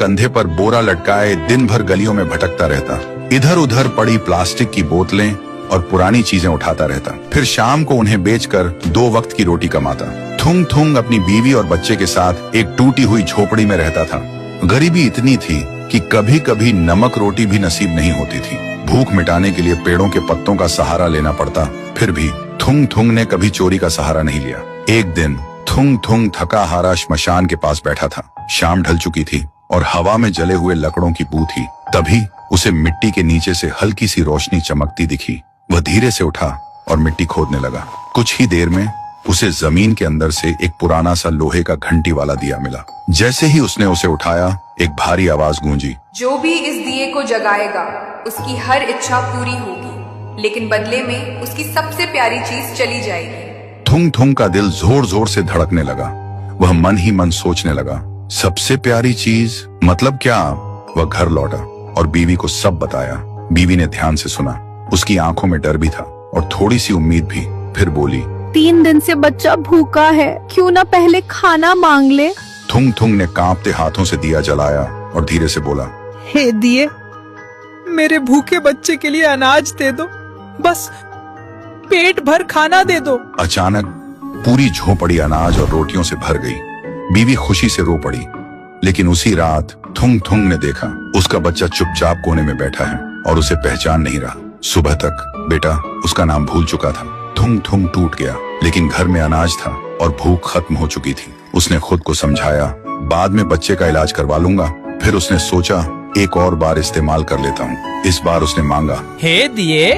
कंधे पर बोरा लटकाए दिन भर गलियों में भटकता रहता। इधर उधर पड़ी प्लास्टिक की बोतलें और पुरानी चीजें उठाता रहता। फिर शाम को उन्हें बेचकर 2 वक्त की रोटी कमाता। थुंग थुंग अपनी बीवी और बच्चे के साथ एक टूटी हुई झोपड़ी में रहता था। गरीबी इतनी थी कि कभी कभी नमक रोटी भी नसीब नहीं होती थी। भूख मिटाने के लिए पेड़ों के पत्तों का सहारा लेना पड़ता। फिर भी थुंग थुंग ने कभी चोरी का सहारा नहीं लिया। एक दिन थुंग थुंग थका हारा श्मशान के पास बैठा था। शाम ढल चुकी थी और हवा में जले हुए लकड़ों की बू थी। तभी उसे मिट्टी के नीचे से हल्की सी रोशनी चमकती दिखी। वह धीरे से उठा और मिट्टी खोदने लगा। कुछ ही देर में उसे जमीन के अंदर से एक पुराना सा लोहे का घंटी वाला दिया मिला। जैसे ही उसने उसे उठाया, एक भारी आवाज गूंजी, जो भी इस दिए को जगाएगा उसकी हर इच्छा पूरी होगी, लेकिन बदले में उसकी सबसे प्यारी चीज चली जाएगी। थुंग थुंग का दिल जोर जोर से धड़कने लगा। वह मन ही मन सोचने लगा, सबसे प्यारी चीज मतलब क्या? वह घर लौटा और बीवी को सब बताया। बीवी ने ध्यान से सुना। उसकी आंखों में डर भी था और थोड़ी सी उम्मीद भी। फिर बोली, 3 दिन से बच्चा भूखा है, क्यों ना पहले खाना मांग ले। थुंग थुंग ने कांपते हाथों से दिया जलाया और धीरे से बोला, हे दिए, मेरे भूखे बच्चे के लिए अनाज दे दो, बस पेट भर खाना दे दो। अचानक पूरी झोपड़ी अनाज और रोटियों से भर गई। बीवी खुशी से रो पड़ी। लेकिन उसी रात थुंग थुंग ने देखा उसका बच्चा चुपचाप कोने में बैठा है और उसे पहचान नहीं रहा। सुबह तक बेटा उसका नाम भूल चुका था। थुंग थुंग टूट गया, लेकिन घर में अनाज था और भूख खत्म हो चुकी थी। उसने खुद को समझाया, बाद में बच्चे का इलाज करवा लूंगा। फिर उसने सोचा, एक और बार इस्तेमाल कर लेता हूँ। इस बार उसने मांगा, हे दिए,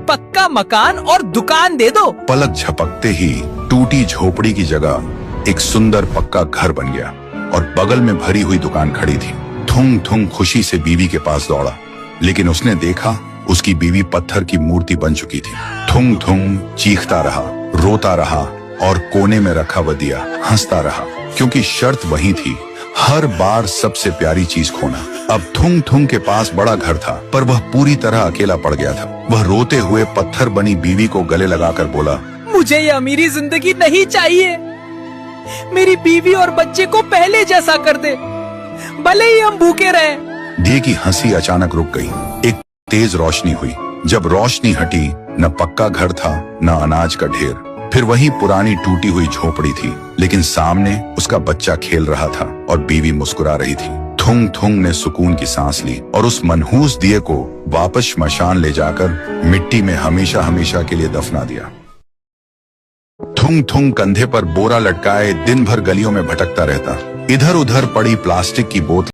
पक्का मकान और दुकान दे दो। पलक झपकते ही टूटी झोपड़ी की जगह एक सुंदर पक्का घर बन गया और बगल में भरी हुई दुकान खड़ी थी। थुंग थुंग खुशी से बीवी के पास दौड़ा, लेकिन उसने देखा उसकी बीवी पत्थर की मूर्ति बन चुकी थी। थुंग थुंग चीखता रहा, रोता रहा और कोने में रखा वह दिया हंसता रहा, क्योंकि शर्त वही थी, हर बार सबसे प्यारी चीज खोना। अब थुंग थुंग के पास बड़ा घर था, पर वह पूरी तरह अकेला पड़ गया था। वह रोते हुए पत्थर बनी बीवी को गले लगाकर बोला, मुझे ये अमीरी जिंदगी नहीं चाहिए। मेरी बीवी और बच्चे को पहले जैसा कर दे, भले ही हम भूखे रहें। दिए की हंसी अचानक रुक गई। एक तेज रोशनी हुई। जब रोशनी हटी, न पक्का घर था न अनाज का ढेर। फिर वही पुरानी टूटी हुई झोपड़ी थी, लेकिन सामने उसका बच्चा खेल रहा था और बीवी मुस्कुरा रही थी। थुंग थुंग ने सुकून की सांस ली और उस मनहूस दिए को वापस श्मशान ले जाकर मिट्टी में हमेशा हमेशा के लिए दफना दिया। थुंग थुंग कंधे पर बोरा लटकाए दिन भर गलियों में भटकता रहता। इधर उधर पड़ी प्लास्टिक की बोतल